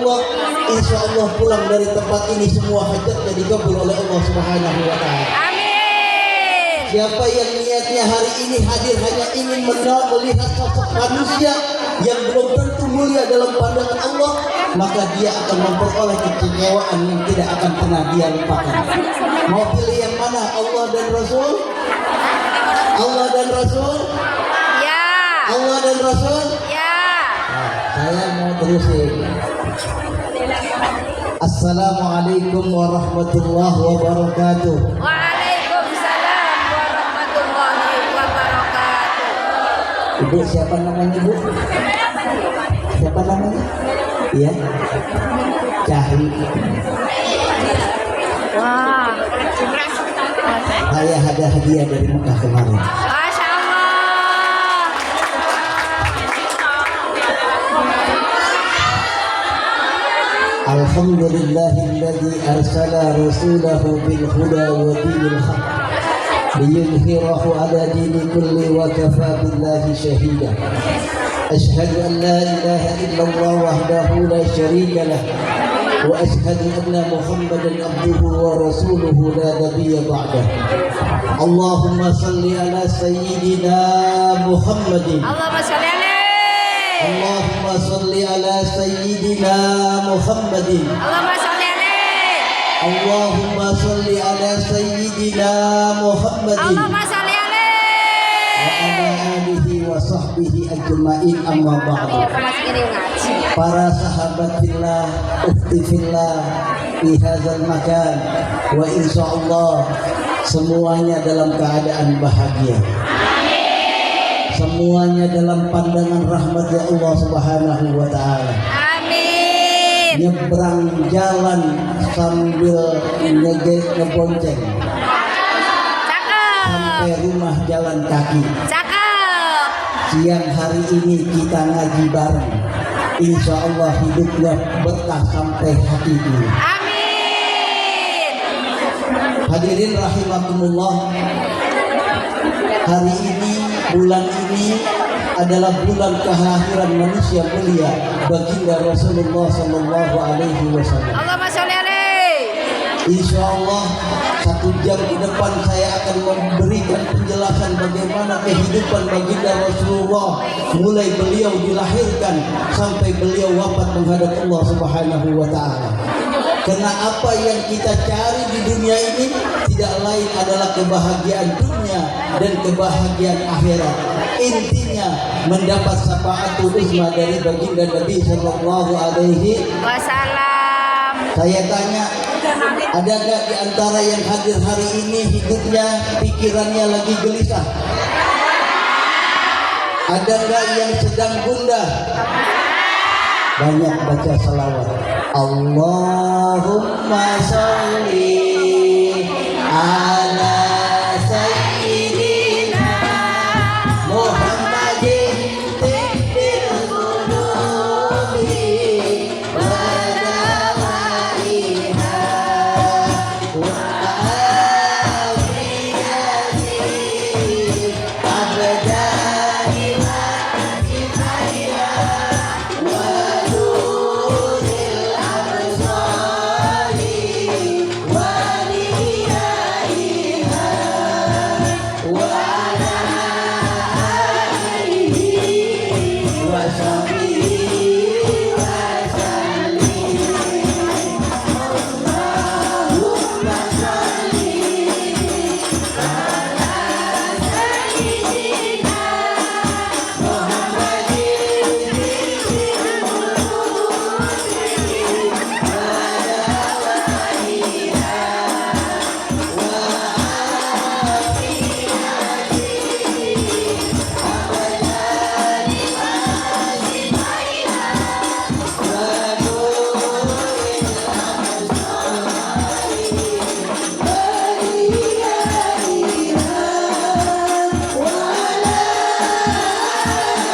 Allah, insya Allah pulang dari tempat ini semua hajatnya dikabul oleh Allah Subhanahu wa Ta'ala. Amin. Siapa yang niatnya hari ini hadir hanya ingin melihat sosok manusia yang belum tentu mulia dalam pandangan Allah, maka dia akan memperoleh kekecewaan yang tidak akan pernah dia lupakan. Mau pilih yang mana, Allah dan Rasul? Allah dan Rasul? Ya. Allah dan Rasul? Ya. Nah, saya mau terusin. Assalamualaikum warahmatullahi wabarakatuh. Waalaikumsalam warahmatullahi wabarakatuh. Ibu siapa namanya, Bu? Siapa namanya? Iya. Cahri. Wah. Saya ada hadiah dari Mekah kemarin. Masya Allah. Alhamdulillahilladzi arsala rasulahu bil huda wa dinil haq liyudhhirahu ala dini kulli wa kafa billahi shahida. Ashhadu an la ilaha illallah wahdahu la syarika lah wa ashhadu anna Muhammadan abduhu wa rasuluhu la nabiyya ba'dah. Allahumma salli ala sayyidina Muhammadin. Allahumma sholli alaihi. Allahumma salli ala sayyidina Muhammadin. Allahumma sholli alaihi. Allahumma salli ala sayyidina Muhammadin Allahumma sholli alaihi. wa ala alihi wa sahbihi ajma'in, amma ba'du. Para sahabat fillah, ukhti fillah fi hadzal makan, wa insyaallah semuanya dalam keadaan bahagia. Semuanya dalam pandangan rahmat ya Allah Subhanahu wa Ta'ala. Amin. Nyebrang jalan sambil ngebonceng Cakep. sampai rumah jalan kaki. Cakep. Siang hari ini kita ngaji bareng. Insya Allah hidupnya berkah sampai hati ini. Amin. Hadirin rahimakumullah. Hari ini, bulan ini adalah bulan kelahiran manusia mulia baginda Rasulullah Sallallahu Alaihi Wasallam. Allahumma sholli alaihi. Insya Allah 1 jam ke depan saya akan memberikan penjelasan bagaimana kehidupan baginda Rasulullah mulai beliau dilahirkan sampai beliau wafat menghadap Allah Subhanahu wa Ta'ala. Karena apa yang kita cari di dunia ini tidak lain adalah kebahagiaan dunia dan kebahagiaan akhirat. Intinya mendapat syafaatul uzma dari baginda Nabi Sallallahu Alaihi Wasallam. Saya tanya, ada nggak di antara yang hadir hari ini hidupnya, pikirannya lagi gelisah? Ada nggak yang sedang gundah? Banyak baca salawat. Allahumma sholli ala sayyidina Muhammadin tibbil qulubi wa dawaiha wa afiyati abdani wa kifayha wa nuril absari wa niyaiha wa ala alihi wa sahbihi wa sallim. Allahumma sholli ala sayyidina Muhammadin tibbil qulubi wa dawaiha wa afiyati abdani wa kifayha wa nuril absari wa niyaiha wa ala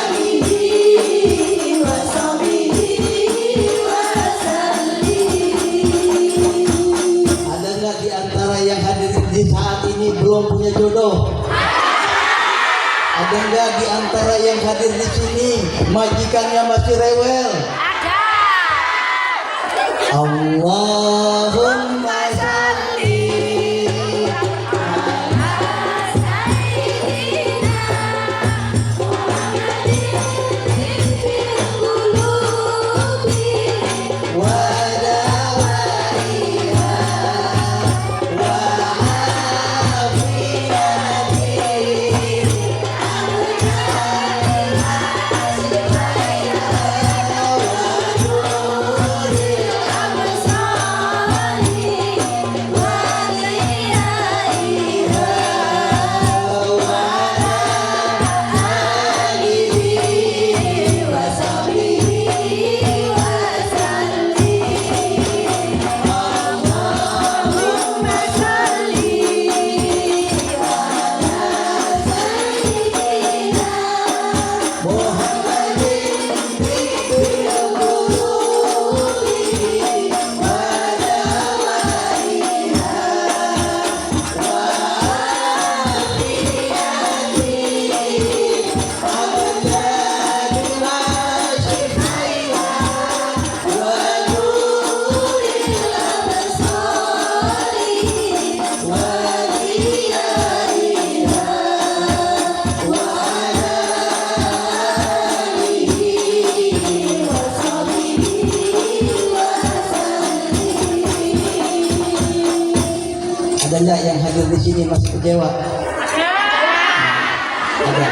alihi wa sahbihi wa sallim. Ada nggak di antara yang hadir di saat ini belum punya jodoh? Ada nggak di antara yang hadir di sini majikannya masih rewel? Ada. Ada nggak yang hadir di sini masih kecewa? Ada.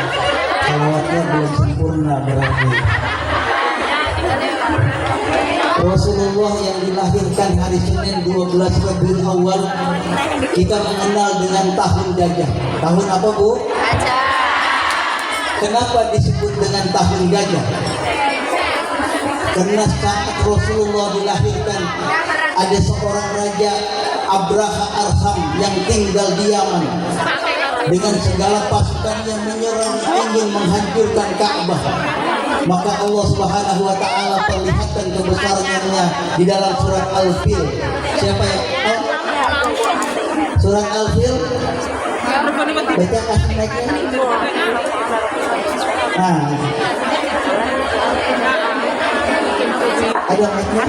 Salawatnya belum sempurna berarti. Rasulullah yang dilahirkan hari Senin 12 Rabiul Awal, kita mengenal dengan tahun gajah. Tahun apa, Bu? Gajah. Kenapa disebut dengan tahun gajah? Karena saat Rasulullah dilahirkan, ada seorang raja Abraha Arham yang tinggal di Yaman dengan segala pasukannya menyerang ingin menghancurkan Ka'bah. Maka Allah Subhanahu wa taala perlihatkan kebesarannya di dalam surat Al-Fil. Siapa yang tahu? Surat Al-Fil? Baca kasih mic-nya. Nah. Ada mic-nya?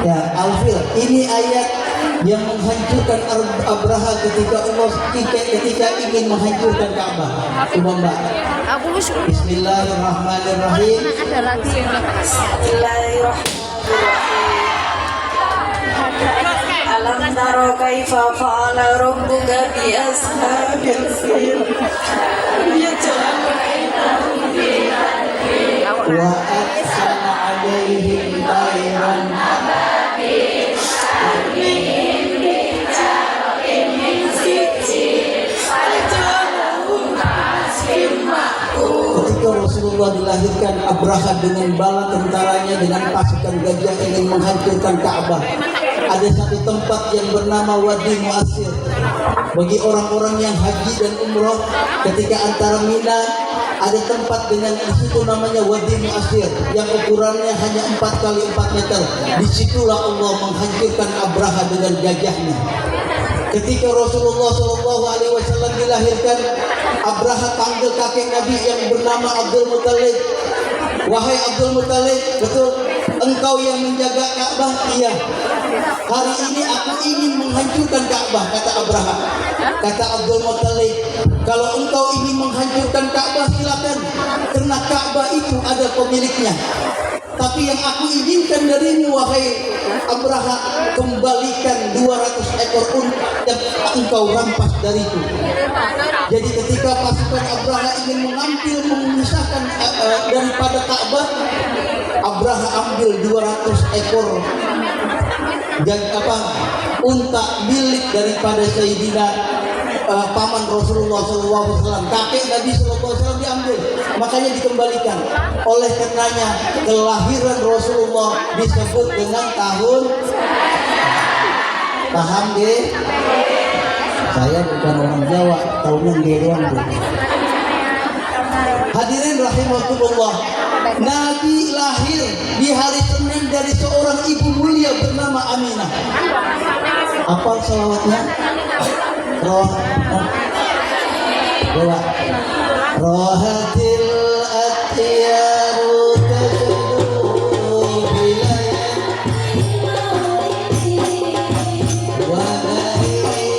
Ya, Al-Fil. Ini ayat yang menghancurkan Abraha ketika ingin menghancurkan Ka'bah. Coba Mbak. Bismillahirrahmanirrahim. Ada lagi yang Alam taro kaifa fa'ala rabbuka bi ashabil fil. Wa arsala 'alaihim tayran ketika Rasulullah dilahirkan, Abraha dengan bala tentaranya dengan pasukan gajah ingin menghancurkan Ka'bah. Ada satu tempat yang bernama Wadi Mu'assir. Bagi orang-orang yang haji dan umroh, ketika antara Mina ada tempat dengan di situ namanya Wadi Mu'assir yang ukurannya hanya 4 kali 4 meter. Disitulah Allah menghancurkan Abraha dengan gajahnya. Ketika Rasulullah SAW dilahirkan, Abraha panggil kakek Nabi yang bernama Abdul Muttalib. Wahai Abdul Muttalib, betul engkau yang menjaga Ka'bah? Iya. Hari ini aku ingin menghancurkan Ka'bah, kata Abraha. Kata Abdul Muttalib, kalau engkau ingin menghancurkan Ka'bah silakan, karena Ka'bah itu ada pemiliknya. Tapi yang aku inginkan darimu, wahai Abraha, kembalikan 200 ekor unta yang engkau rampas dariku. Jadi ketika pasukan Abraha ingin memisahkan daripada Ka'bah, Abraha ambil 200 ekor dan unta milik daripada Sayyidina paman Rasulullah SAW, kakek Nabi SAW diambil, makanya dikembalikan. Oleh karenanya kelahiran Rasulullah disebut dengan tahun. Paham deh? Saya bukan orang Jawa, tahunya dia doang tuh. Hadirin rahimahullah, Nabi lahir di hari Senin dari seorang ibu mulia bernama Aminah. Apa salawatnya? Rohatil atyaru tasdu bilayah wa dari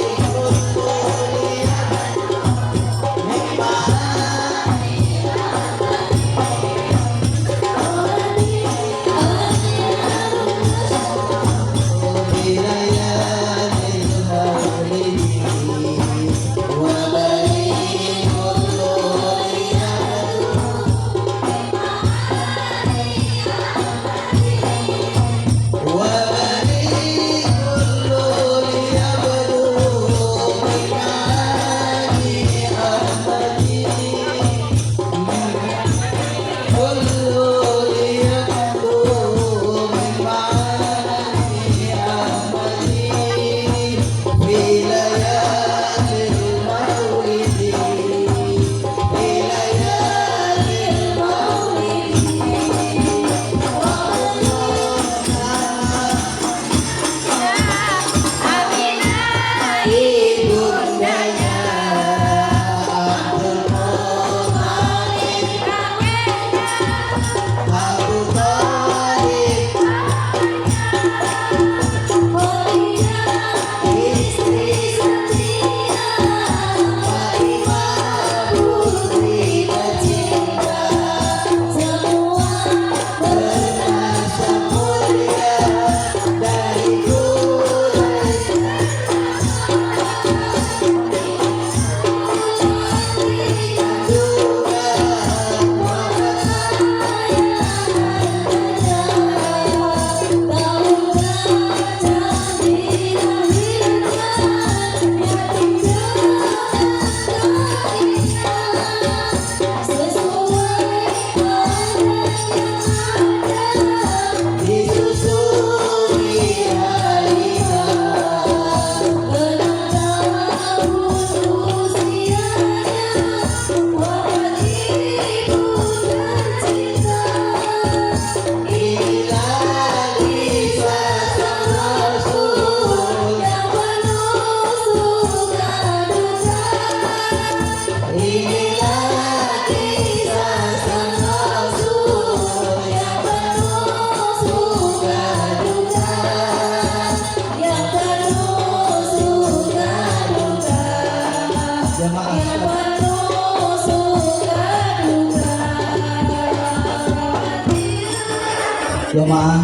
Jamaah,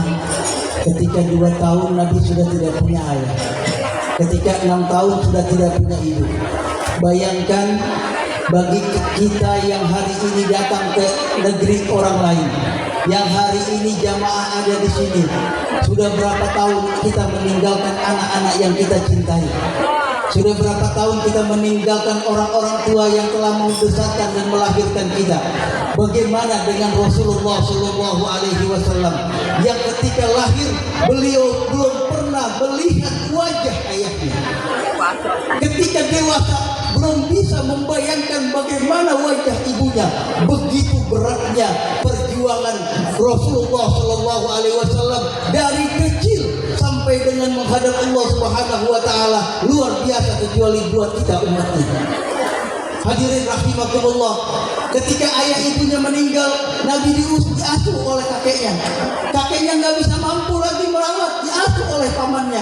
ketika 2 tahun Nabi sudah tidak punya ayah, ketika 6 tahun sudah tidak punya ibu. Bayangkan bagi kita yang hari ini datang ke negeri orang lain, yang hari ini jamaah ada di sini, sudah berapa tahun kita meninggalkan anak-anak yang kita cintai? Sudah berapa tahun kita meninggalkan orang-orang tua yang telah membesarkan dan melahirkan kita? Bagaimana dengan Rasulullah Shallallahu Alaihi Wasallam yang ketika lahir beliau belum pernah melihat wajah ayahnya. Ketika dewasa belum bisa membayangkan bagaimana wajah ibunya. Begitu beratnya perjuangan Rasulullah Shallallahu Alaihi Wasallam dari kecil sampai dengan menghadap Allah Subhanahu Wa Taala, luar biasa kecuali buat kita umatnya. Hadirin rahimakumullah, ketika ayah ibunya meninggal, Nabi diasuh oleh kakeknya. Kakeknya nggak bisa mampu lagi merawat, diasuh oleh pamannya.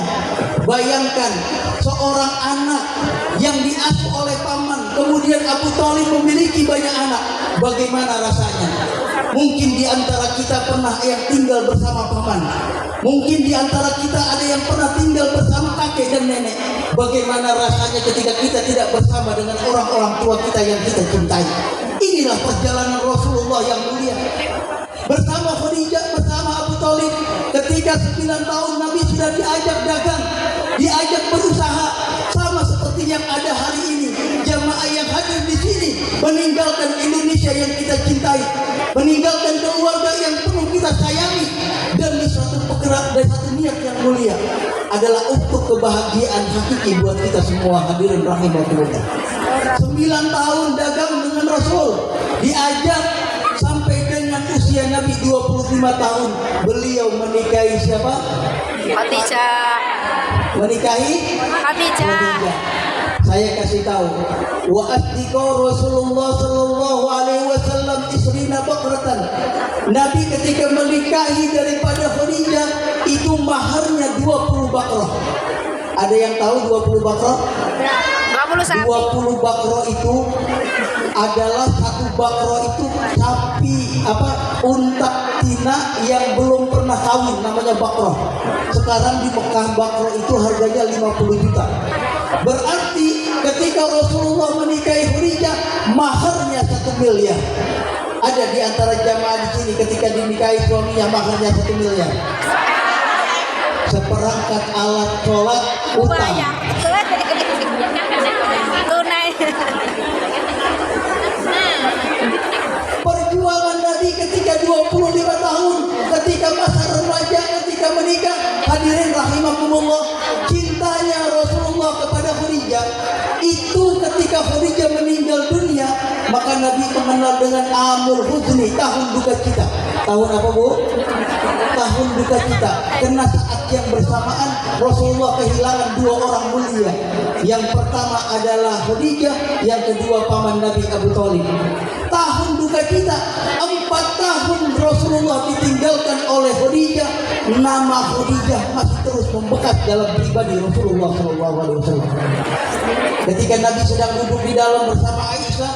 Bayangkan seorang anak yang diasuh oleh paman, kemudian Abu Thalib memiliki banyak anak, bagaimana rasanya? Mungkin di antara kita pernah yang tinggal bersama paman, mungkin di antara kita ada yang pernah tinggal bersama kakek dan nenek. Bagaimana rasanya ketika kita tidak bersama dengan orang-orang tua kita yang kita cintai? Inilah perjalanan Rasulullah yang mulia. Bersama Khadijah, bersama Abu Thalib, ketika 9 tahun Nabi sudah diajak dagang, diajak berusaha, sama seperti yang ada hari ini. Jamaah yang hadir di sini meninggalkan Indonesia yang kita cintai, meninggalkan keluarga yang perlu kita sayangi, demi suatu penggerak dan satu niat yang mulia adalah untuk kebahagiaan hakiki buat kita semua. Hadirin rahimahullah. 9 tahun dagang dengan Rasul, diajak sampai dengan usia Nabi 25 tahun beliau menikahi siapa? Khadijah. Menikahi Khadijah. Saya kasih tahu, wa asdiqa Rasulullah Sallallahu Alaihi Wasallam isrina bakratan. Nabi ketika menikahi daripada Khadijah itu maharnya 20 bakrah. Ada yang tahu 20 bakrah? 20 sapi. 20 bakrah itu adalah satu bakrah itu sapi unta tina yang belum pernah kawin, namanya bakrah. Sekarang di Mekah bakrah itu harganya 50 juta. Berarti ketika Rasulullah menikahi Khadijah maharnya 1 miliar. Ada di antara jamaah di sini ketika dinikahi suaminya maharnya 1 miliar. Seperangkat alat sholat utang. Bayar. Tunai. Perjuangan Nabi ketika 25 tahun, ketika masa remaja, ketika menikah, hadirin rahimakumullah, cintanya Rasulullah kepada Khadijah itu ketika Khadijah meninggal dunia, maka Nabi mengenal dengan Amul Huzni, tahun duka cita. Tahun apa, Bu? Tahun duka cita. Karena saat yang bersamaan Rasulullah kehilangan 2 orang mulia. Yang pertama adalah Khadijah, yang kedua paman Nabi Abu Thalib. Tahun duka cita, 4 tahun Rasulullah ditinggalkan oleh Khadijah. Nama Khadijah masih terus membekas dalam pribadi Rasulullah SAW. Ketika Nabi sedang duduk di dalam bersama Aisyah,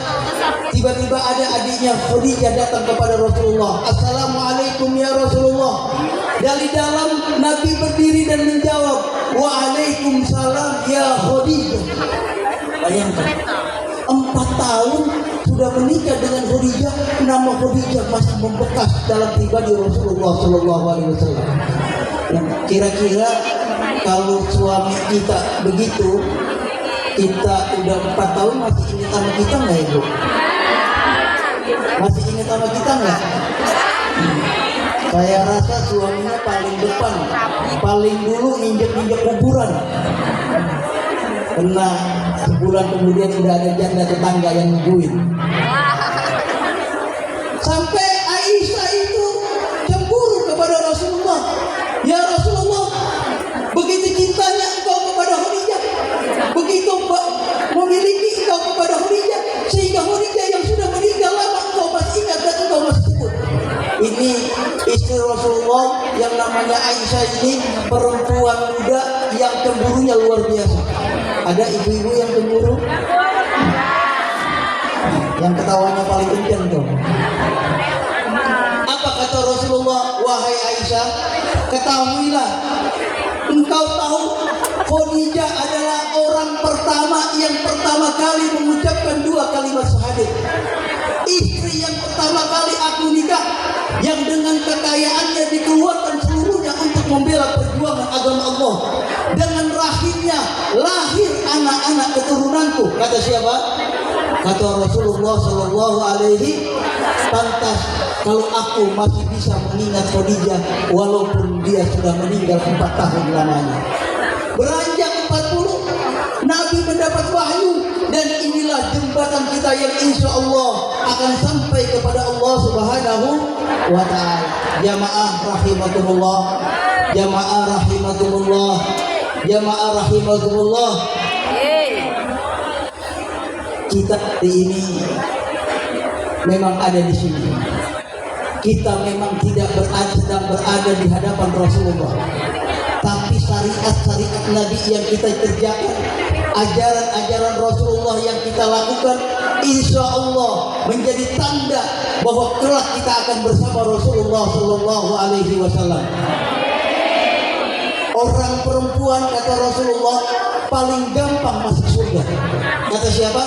tiba-tiba ada adiknya Khadijah datang kepada Rasulullah. Assalamualaikum ya Rasulullah. Dari dalam Nabi berdiri dan menjawab, Waalaikumsalam ya Khadijah. Bayangkan, 4 tahun sudah menikah dengan Khadijah, nama Khadijah masih membekas dalam pribadi Rasulullah SAW. Kira-kira kalau suami kita begitu, kita udah 4 tahun masih ingat sama kita nggak, Ibu? Masih ingat sama kita nggak? Saya rasa suaminya paling depan, paling dulu injek-injek kuburan. Karena sebulan kemudian udah ada janda tetangga yang nungguin. Sampai Aisyah itu cemburu kepada Rasulullah. Ya Rasulullah, begitu cintanya engkau kepada Khadijah, begitu memiliki engkau kepada Khadijah, sehingga Khadijah yang sudah meninggal lama engkau masih ingat dan engkau masih sebut. Ini istri Rasulullah yang namanya Aisyah ini perempuan muda yang cemburunya luar biasa. Ada ibu-ibu yang cemburu? Yang ketawanya paling kencang tuh. Apa kata Rasulullah? Wahai Aisyah, Aisyah, ketahuilah, engkau tahu Khadijah adalah orang pertama yang pertama kali mengucapkan 2 kalimat syahadat. Istri yang pertama kali aku nikah, yang dengan kekayaannya dikeluarkan seluruhnya untuk membela perjuangan agama Allah. Dengan rahimnya lahir anak-anak keturunanku. Kata siapa? Kata Rasulullah Shallallahu Alaihi. Pantas kalau aku masih bisa mengingat Khadijah walaupun dia sudah meninggal 4 tahun lamanya. Beranjak 40, Nabi mendapat wahyu, dan inilah jembatan kita yang insya Allah akan sampai kepada Allah Subhanahu wa Ta'ala. Jamaah rahimakumullah, jamaah rahimakumullah, jamaah rahimakumullah. Kita ini memang ada di sini. Kita memang sedang berada di hadapan Rasulullah. Tapi syariat-syariat Nabi yang kita kerjakan, ajaran-ajaran Rasulullah yang kita lakukan, insya Allah menjadi tanda bahwa kelak kita akan bersama Rasulullah Shallallahu Alaihi Wasallam. Orang perempuan, kata Rasulullah, paling gampang masuk surga. Kata siapa?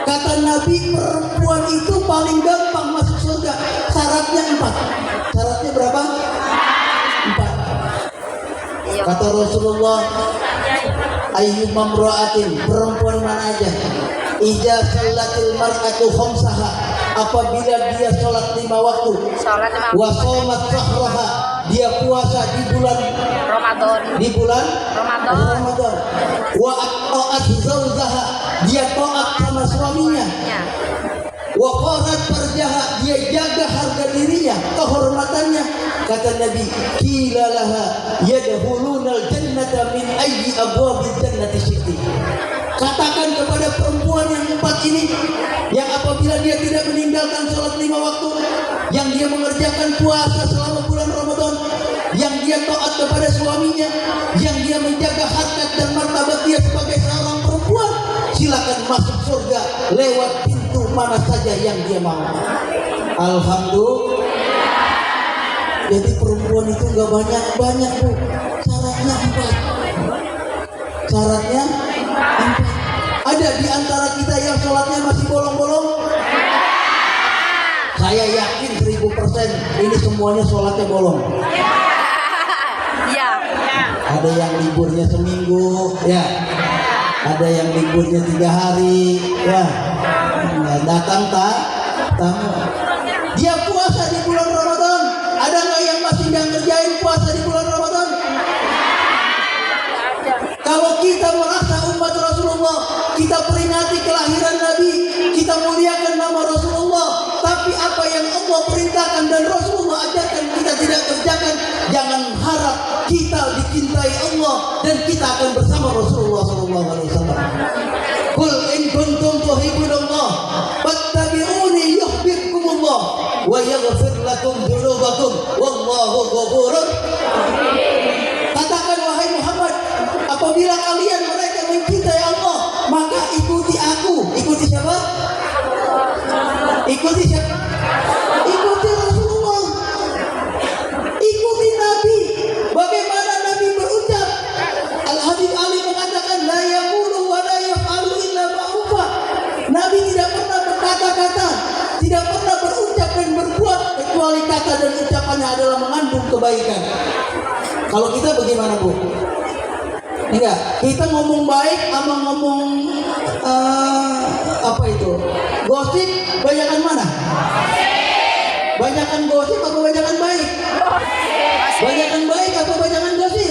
Kata Nabi, perempuan itu paling gampang masuk surga. Syaratnya 4. Syaratnya berapa? 4. Kata Rasulullah, ayyumam ra'atin, perempuan mana aja, idza shallatil mar'atu khamsaha, apabila dia sholat 5 waktu, wa shamat shahraha, dia puasa di bulan Ramadan, wa aqa'at zawjaha, dia taat sama suaminya, wa qarat farjaha, dia jaga harga dirinya, kehormatannya. Kata Nabi, qila laha yadkhulunal jannata min ayyi abwabil jannati syi'ti. Katakan kepada perempuan yang 4 ini, yang apabila dia tidak meninggalkan sholat 5 waktu, yang dia mengerjakan puasa selama bulan Ramadan, yang dia taat kepada suaminya, yang dia menjaga harkat dan martabat dia sebagai seorang perempuan, silakan masuk surga lewat pintu mana saja yang dia mau. Alhamdulillah. Jadi perempuan itu nggak banyak Bu, syaratnya 4. Syaratnya 4. Ada di antara kita yang sholatnya masih bolong-bolong? Saya yakin 1000% ini semuanya sholatnya bolong. Ya. Ada yang liburnya seminggu, ya. Ada yang liburnya 3 hari, ya. Datang tamu. Dia puasa di bulan Ramadan. Ada nggak yang masih nggak ngerjain puasa di bulan Ramadan? Kalau kita merasa umat Rasulullah, kita peringati kelahiran Nabi, kita muliakan nama Rasulullah, tapi apa yang Allah perintahkan dan Rasulullah ajarkan kita tidak kerjakan, jangan harap kita dicintai Allah dan kita akan bersama Rasulullah Sallallahu Alaihi Wasallam. Qul in kuntum tuhibbunallah fattabi'uni yuhibbukumullah wa yaghfir lakum dzunubakum wallahu ghafurur. Katakan wahai Muhammad, apabila kalian mereka mencintai Allah, maka ikuti aku. Ikuti siapa? Ikuti siapa? Ikuti Rasulullah. Ikuti Nabi. Bagaimana Nabi berucap? Al-Habib Ali mengatakan la yaqulu wa la yaf'alu illa ma'rufa. Nabi tidak pernah berkata-kata, tidak pernah berucap dan berbuat kecuali kata dan ucapannya adalah mengandung kebaikan. Kalau kita bagaimana Bu? Enggak, kita ngomong baik sama ngomong apa itu? Gosip, banyakan mana? Banyakan gosip apa banyakan baik? Banyakan baik apa banyakan gosip?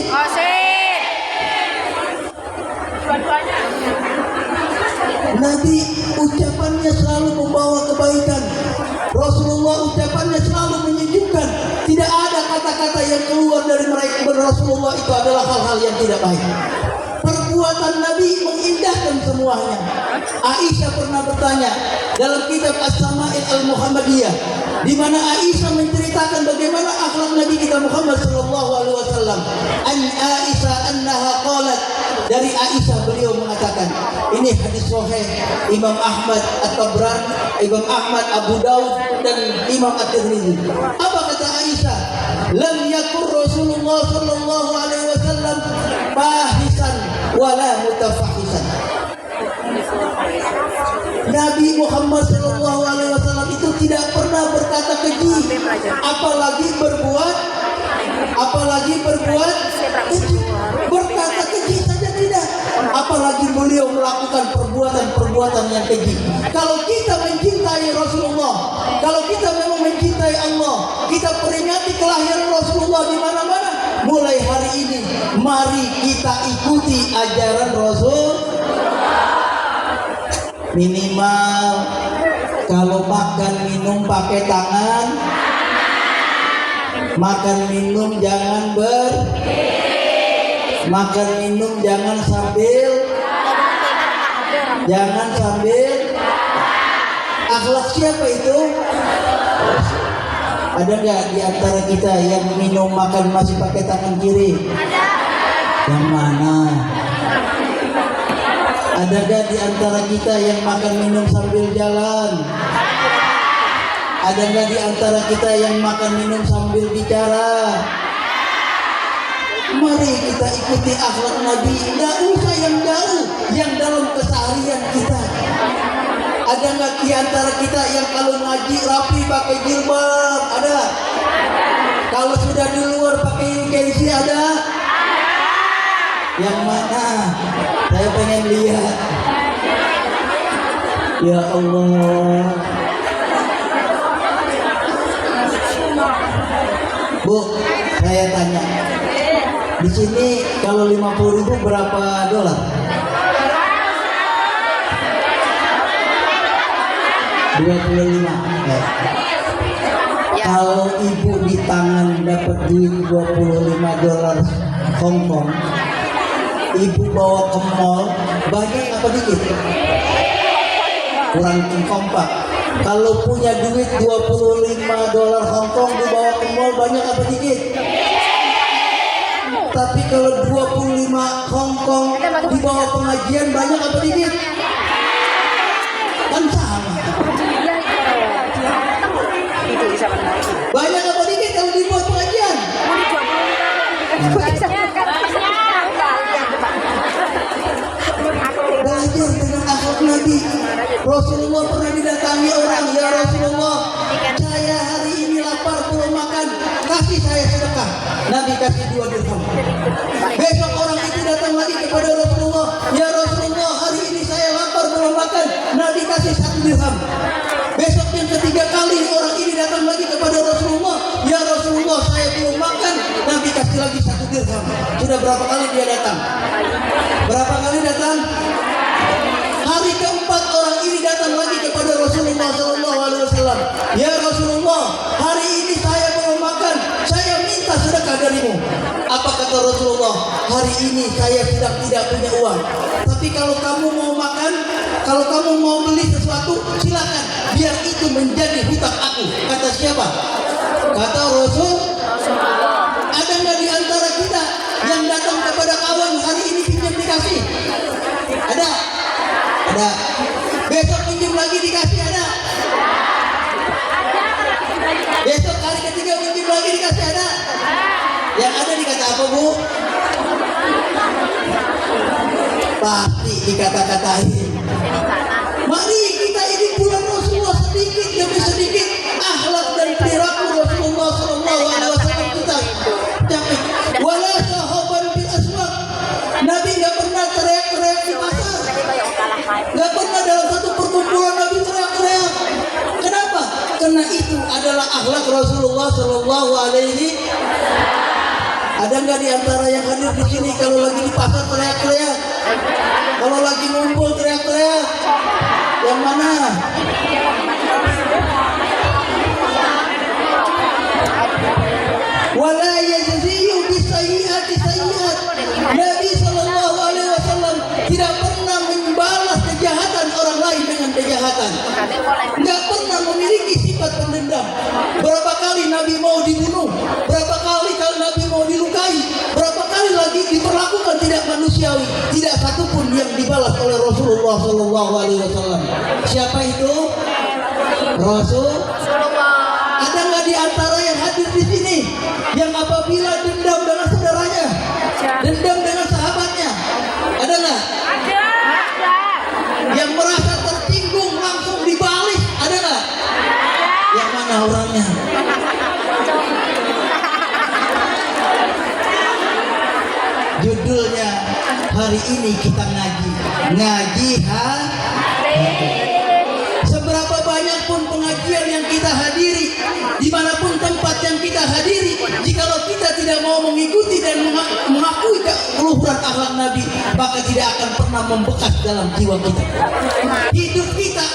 Nabi ucapannya selalu membawa kebaikan. Rasulullah ucapannya selalu menyejukkan. Tidak ada kata-kata yang keluar dari mereka Rasulullah itu adalah hal-hal yang tidak baik. Perbuatan Nabi mengindahkan semuanya. Aisyah pernah bertanya dalam kitab As-Sama'il Al-Muhammadiyah, di mana Aisyah menceritakan bagaimana akhlak Nabi kita Muhammad sallallahu alaihi wasallam. An Aisyah annaha qalat, dari Aisyah beliau mengatakan, ini hadis sahih Imam Ahmad At-Tabrani, Imam Ahmad, Abu Daud dan Imam At-Tirmidzi. Apa kata Aisyah? Lam yakun Rasulullah sallallahu alaihi wasallam fahisan wala mutafahisan. Nabi Muhammad sallallahu alaihi wasallam itu tidak pernah berkata keji, apalagi berbuat keji. Berkata keji saja tidak, apalagi beliau melakukan perbuatan yang keji. Kalau kita mencintai Rasulullah, kalau kita memang mencintai Allah, kita peringati kelahiran Rasulullah di mana-mana. Mulai hari ini, mari kita ikuti ajaran Rasul. Minimal kalau makan minum pakai tangan, makan minum jangan makan minum jangan sambil akhlak siapa itu? Ada nggak di antara kita yang minum makan masih pakai tangan kiri? Yang mana? Ada nggak di antara kita yang makan minum sambil jalan? Ada nggak di antara kita yang makan minum sambil bicara? Mari kita ikuti akhlak Nabi. Nggak usah yang jauh, yang dalam keseharian kita. Ada nggak di antara kita yang kalau ngaji rapi pakai jilbab? Ada. Kalau sudah di luar pakai UKC ada? Yang mana? Saya pengen lihat. Ya Allah. Bu, saya tanya. Di sini kalau 50.000 berapa dolar? 25. Ya. Kalau ibu di tangan dapat duit 25 dolar Hong Kong, ibu bawa ke mall, banyak apa dikit? Kurang kompak. Kalau punya duit 25 dolar Hong Kong dibawa ke mall, banyak apa dikit? Tapi kalau 25 Hong Kong dibawa pengajian, banyak apa dikit? Kan sama. Banyak apa dikit kalau dibuat pengajian? Belajar dengan akhlak Nabi. Rasulullah pernah didatangi orang, ya Rasulullah, saya hari ini lapar belum makan, kasih saya sedekah. Nabi kasih 2 dirham. Besok orang itu datang lagi kepada Rasulullah, ya Rasulullah, hari ini saya lapar belum makan, Nabi kasih 1 dirham. Besok yang ketiga kali orang ini datang lagi kepada Rasulullah, ya Rasulullah, saya belum makan, Nabi kasih lagi 1 dirham. Sudah berapa kali dia datang? Berapa kali datang? Hari keempat orang ini datang lagi kepada Rasulullah SAW. Ya Rasulullah, hari ini saya belum makan, saya minta sedekah darimu. Apa kata Rasulullah? Hari ini saya sedang tidak punya uang. Tapi kalau kamu mau makan, kalau kamu mau beli sesuatu, silakan. Biar itu menjadi hutang aku. Kata siapa? Kata Rasul. Ada nggak di antara kita yang datang kepada kawan hari ini pinjam dikasih? Ada? Ada. Besok pinjam lagi dikasih ada? Besok hari ketiga pinjam lagi dikasih ada? Yang ada dikata apa, Bu? Pasti dikata-katain. Mari kita ini bulan Rasulullah sedikit demi sedikit akhlak dan perilaku Rasulullah SAW kita capai. Wala sahaban bil aswaq. Nabi nggak pernah teriak-teriak di pasar. Nggak pernah dalam satu perkumpulan Nabi teriak-teriak. Kenapa? Karena itu adalah akhlak Rasulullah SAW. Ada nggak di antara yang hadir di sini kalau lagi di pasar teriak-teriak? Kalau lagi ngumpul teriak-teriak? Yang mana? Wala yajziyu bisayyi'ati sayyi'at. Nabi sallallahu alaihi wasallam tidak pernah membalas kejahatan orang lain dengan kejahatan. Enggak pernah memiliki sifat pendendam. Berapa kali Nabi mau dibunuh? Berapa kali kalau Nabi mau dilukai? Berapa kali lagi diperlakukan tidak manusiawi? Tidak satu pun yang dibalas oleh Rasulullah sallallahu alaihi wasallam. Siapa itu? Rasulullah. Ada nggak di antara yang hadir di sini yang apabila dendam dengan saudaranya, dendam dengan sahabatnya? Ada nggak? Ada. Yang merasa tersinggung langsung dibalik? Ada nggak? Yang mana orangnya? Judulnya hari ini kita ngaji seberapa banyak pun pengajian yang kita hadiri, dimanapun tempat yang kita hadiri, jikalau kita tidak mau mengikuti dan mengakui keluhuran akhlak Nabi, maka tidak akan pernah membekas dalam jiwa kita. Hidup kita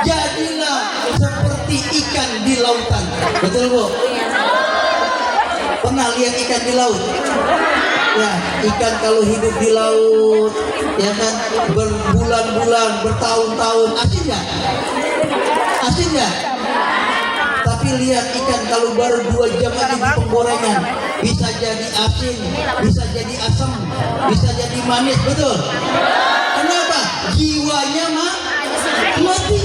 jadilah seperti ikan di lautan. Betul Bu? Pernah lihat ikan di laut? Ya, ikan kalau hidup di laut, ya kan, berbulan-bulan, bertahun-tahun, asin nggak? Asin nggak? Tapi lihat ikan kalau baru 2 jam aja di penggorengan, bisa jadi asin, bisa jadi asam, bisa jadi manis, betul? Kenapa? Jiwanya mati.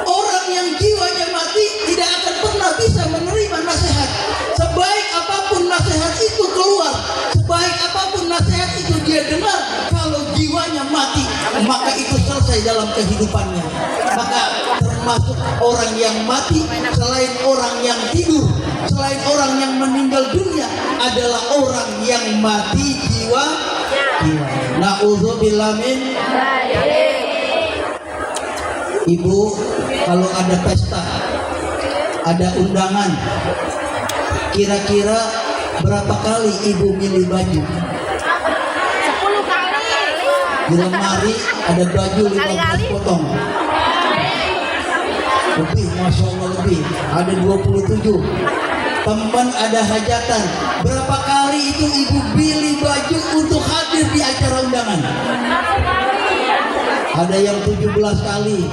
Orang yang jiwanya mati tidak akan pernah bisa menerima nasihat. Sebaik apapun nasihat itu keluar, sebaik apapun nasihat itu dia dengar, kalau jiwanya mati, maka itu selesai dalam kehidupannya. Maka termasuk orang yang mati, selain orang yang tidur, selain orang yang meninggal dunia, adalah orang yang mati jiwa. Na'udzubillah min. Ibu, kalau ada pesta, ada undangan, kira-kira berapa kali ibu milih baju? 10 kali. Di lemari ada baju 15 potong. Lebih, Masya Allah lebih. Ada 27. Teman ada hajatan. Berapa kali itu ibu pilih baju untuk hadir di acara undangan? Ada yang 17 kali.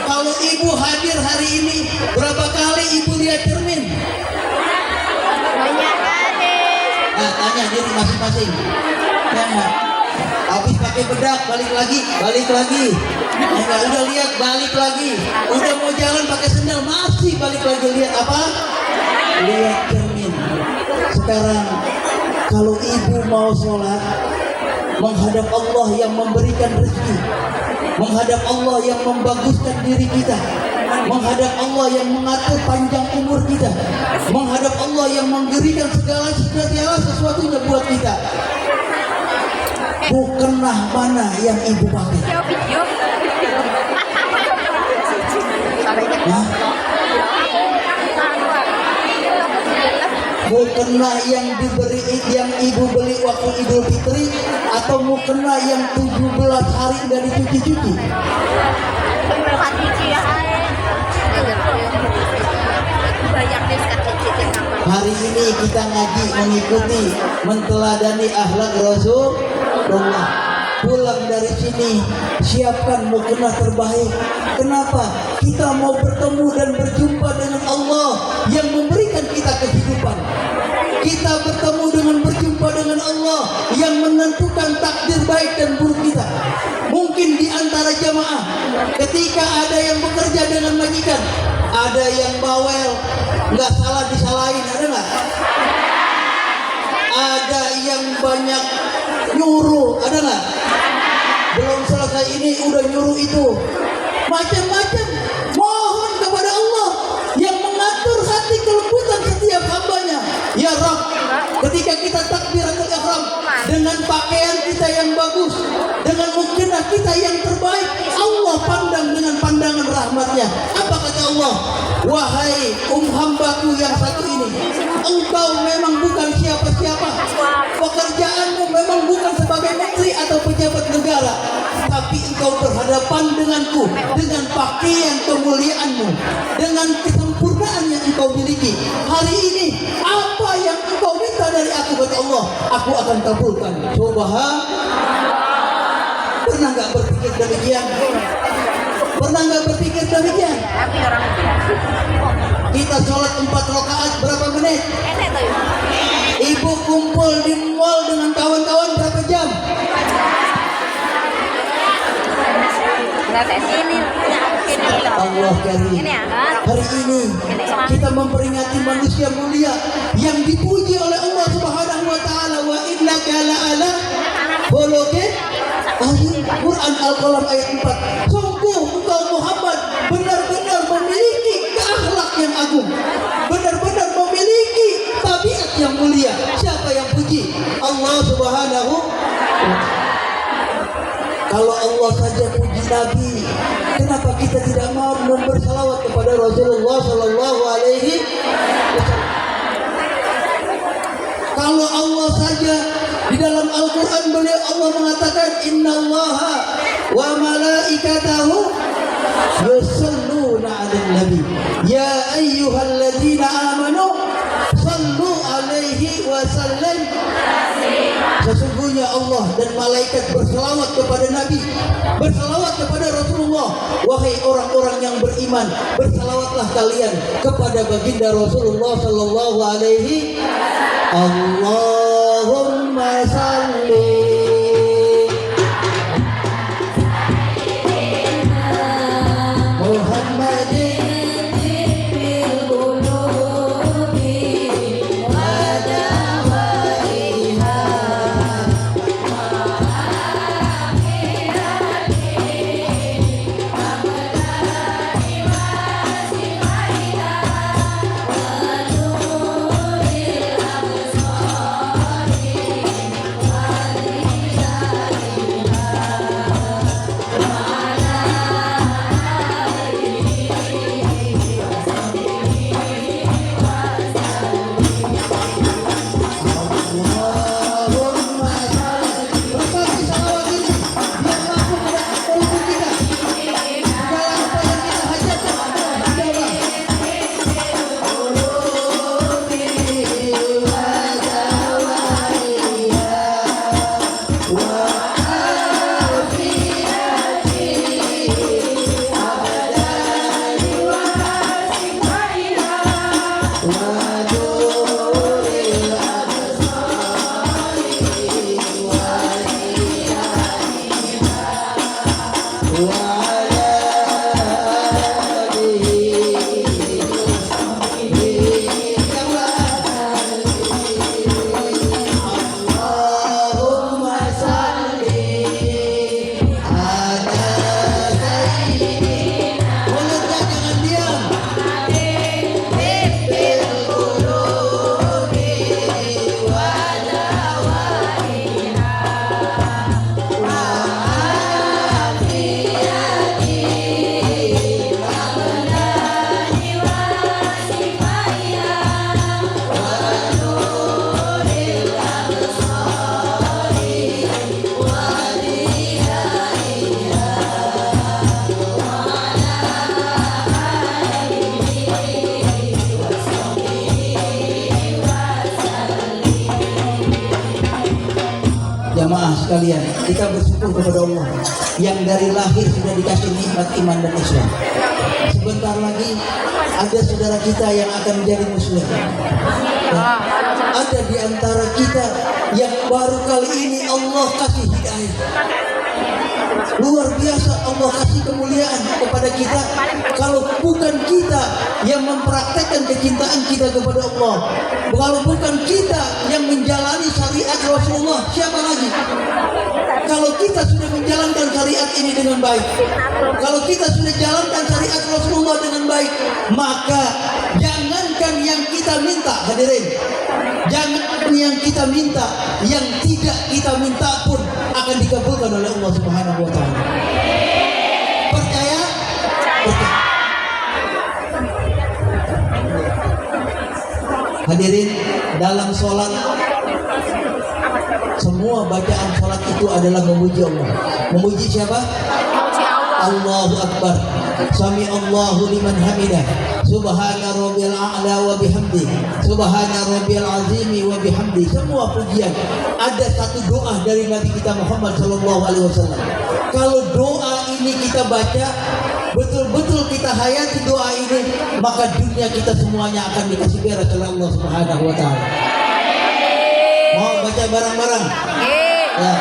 Kalau ibu hadir hari ini, berapa kali ibu lihat cermin? Banyak kali. Nah, tanya diri masing-masing. Ya, habis pakai bedak, balik lagi. Ya, udah lihat, balik lagi. Udah mau jalan pakai sendal, masih balik lagi. Lihat apa? Lihat cermin. Sekarang, kalau ibu mau sholat, menghadap Allah yang memberikan rezeki, menghadap Allah yang membaguskan diri kita, menghadap Allah yang mengatur panjang umur kita, menghadap Allah yang memberikan segala sesuatunya buat kita. Bukanlah mana yang ibu pakai? Hah? Mukena yang diberi, yang ibu beli waktu Idul Fitri, atau mukena yang 17 hari dari cuci-cuci? Hari ini kita ngaji mengikuti, menteladani akhlak Rasulullah. Pulang dari sini, siapkan mukena terbaik. Kenapa? Kita mau bertemu dan berjumpa dengan Allah yang memberikan kita kehidupan. Kita bertemu dengan berjumpa dengan Allah yang menentukan takdir baik dan buruk kita. Mungkin di antara jamaah, ketika ada yang bekerja dengan majikan, ada yang bawel, nggak salah disalahin, ada nggak? Ada yang banyak nyuruh, ada nggak? Belum selesai ini udah nyuruh itu, macam-macam. Mohon kepada Allah yang mengatur hati kelembutan setiap hambanya. Ya Rabb, ketika kita takbiratul ihram dengan pakaian kita yang bagus, dengan mukena kita yang terbaik, Allah pandang dengan pandangan rahmatnya. Apa kata Allah? Wahai hambaku yang satu ini, engkau memang bukan siapa-siapa, pekerjaanmu memang bukan sebagai menteri atau pejabat negara, tapi engkau berhadapan denganku dengan pakaian kemuliaanmu, dengan kesempurnaan yang engkau miliki. Hari ini apa yang engkau minta dari aku, kata Allah, aku akan kabulkan. Pernah nggak berpikir demikian? Pernah nggak berpikir demikian? Kita sholat 4 rakaat berapa menit? Ibu kumpul di mall dengan kawan-kawan berapa jam? Allah Karim. Hari ini kita memperingati manusia mulia yang dipuji oleh Allah Subhanahu wa taala, wa innaka la'ala khuluqin azim. Quran Al-Qalam ayat 4. Sungguh engkau Muhammad benar-benar memiliki akhlak yang agung, benar-benar memiliki tabiat yang mulia. Siapa yang puji? Allah Subhanahu wa taala. Kalau Allah saja puji Nabi, kenapa kita tidak mau bersalawat kepada Rasulullah Sallallahu Alaihi Wasallam? Kalau Allah saja di dalam Al-Quran beliau Allah mengatakan Innallaha wa malaikatahu yusalluna 'alan nabi ya ayyuhalladzina amanu sallu 'alaihi wa sallim. Sesungguhnya Allah dan malaikat berselawat kepada Nabi, berselawat kepada Rasulullah. Wahai orang-orang yang beriman, berselawatlah kalian kepada baginda Rasulullah Sallallahu Alaihi Allahumma salli Muhammadin Jamaah sekalian, kita bersyukur kepada Allah yang dari lahir sudah dikasih nikmat iman dan Islam. Sebentar lagi ada saudara kita yang akan menjadi muslim. Dan ada di antara kita yang baru kali ini Allah kasih hidayah. Luar biasa Allah kasih kemuliaan kepada kita. Kalau bukan kita yang mempraktekkan kecintaan kita kepada Allah, kalau bukan kita yang menjalani syariat Rasulullah, siapa lagi? Kalau kita sudah menjalankan syariat ini dengan baik, kalau kita sudah jalankan syariat Rasulullah dengan baik, maka jangankan yang kita minta, hadirin, jangan yang kita minta, yang tidak kita minta pun akan dikabulkan oleh Allah Subhanahu wa taala. Percaya? Percaya. Hadirin, dalam sholat semua bacaan sholat itu adalah memuji Allah. Memuji siapa? Allahu Akbar. Sami Allahu liman hamidah. Subhana rabbil a'la wa bihamdi. Subhana rabbil azimi wa bihamdi. Semua pujian. Ada satu doa dari Nabi kita Muhammad sallallahu alaihi wasallam. Kalau doa ini kita baca, betul-betul kita hayati doa ini, maka dunia kita semuanya akan dikasih beres oleh Allah Subhanahu wa taala. Mau baca bareng-bareng? Ya.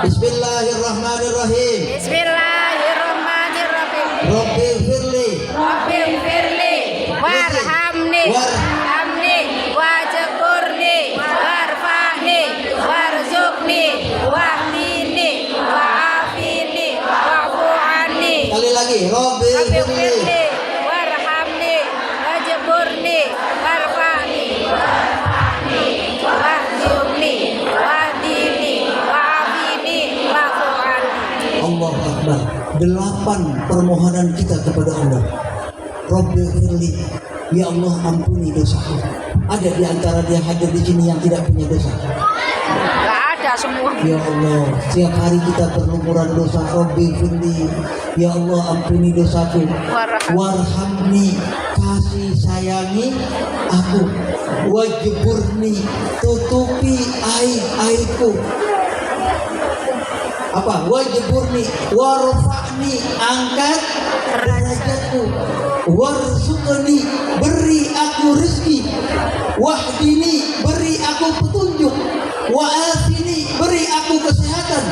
Bismillahirrahmanirrahim. Bismillahirrahmanirrahim. Rabbi firli Rabbi firli warhamni warhamni wajburni warfa'ni warzuqni wahdini wa'afini wa'fu anni. Sekali lagi, Rabbi Rabbi firli firli warhamni wajburni warfa'ni warzuqni wahdini wa'afini wa'fu anni. Allah Akbar. 8 permohonan kita kepada Allah. Rabbi firli, ya Allah ampuni dosaku. Ada di antara dia hadir di sini yang tidak punya dosa? Gak ada semua. Ya Allah, setiap hari kita berlumuran dosa. Rabbi firli, ya Allah ampuni dosaku. Warhamni, kasih sayangi aku. Wajburni, tutupi aib-aibku. Apa? Wajburni, warfa'ni, angkat derajatku. Warzuqni, beri aku rezeki. Wahdini, beri aku petunjuk. Wa'afini, beri aku kesehatan.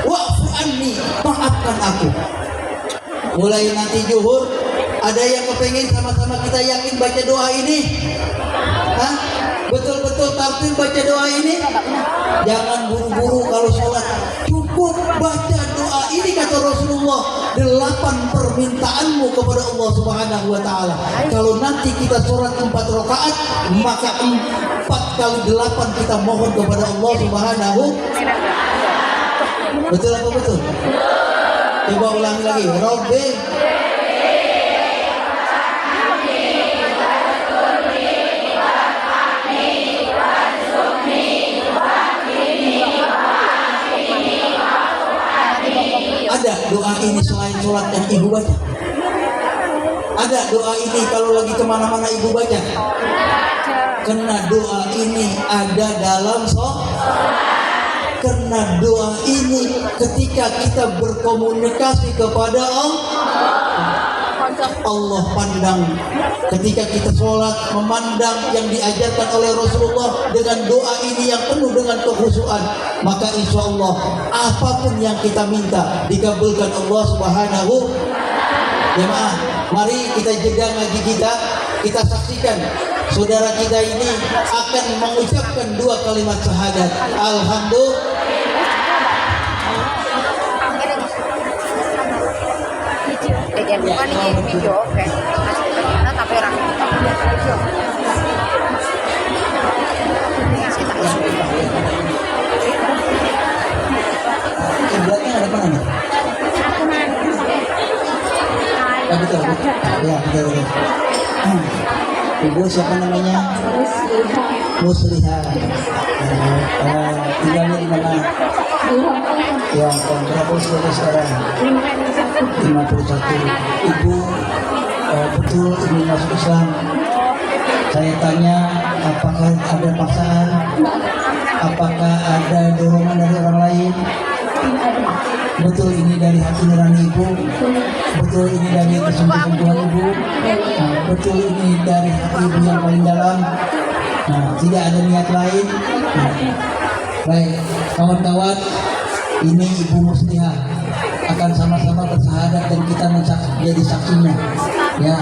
Wa'fu anni, maafkan aku. Mulai nanti zuhur, ada yang kepengen sama-sama kita yakin baca doa ini? Hah? Betul-betul tampil baca doa ini? Jangan buru-buru kalau sholat. Cukup baca doa ini kata Rasulullah. 8 permintaanmu kepada Allah Subhanahu wa taala. Kalau nanti kita sholat 4 rakaat, maka 4 kali 8 kita mohon kepada Allah Subhanahu. Betul apa betul? Coba ulangi lagi. Rabbi ada doa ini selain sholat yang ibu baca? Ada doa ini kalau lagi kemana-mana ibu baca? Karena doa ini ada dalam sholat. Karena doa ini ketika kita berkomunikasi kepada Allah pandang. Ketika kita sholat memandang yang diajarkan oleh Rasulullah dengan doa ini yang penuh dengan kekhusyuan, maka insya Allah apapun yang kita minta dikabulkan Allah Subhanahu. Jemaah, mari kita jeda ngaji kita saksikan saudara kita ini akan mengucapkan 2 kalimat syahadat. Alhamdulillah. Bukan ini video, oke. Nah, tapi orang Kiblatnya ada mana nih? Betul. Ya, betul. Ibu siapa namanya? Musliha. Tinggalnya di mana? Ya, berapa usia sekarang? 51. Ibu betul ingin masuk Islam. Saya tanya, apakah ada paksaan? Apakah ada dorongan dari orang lain? Betul ini dari hati nurani ibu? Betul ini dari kesungguhan ibu? Nah, betul ini dari hati ibu yang paling dalam? Nah, tidak ada niat lain? Nah, baik, kawan-kawan, ini Ibu Muslihah akan sama-sama bersahadat dan kita menjadi saksinya. Ya.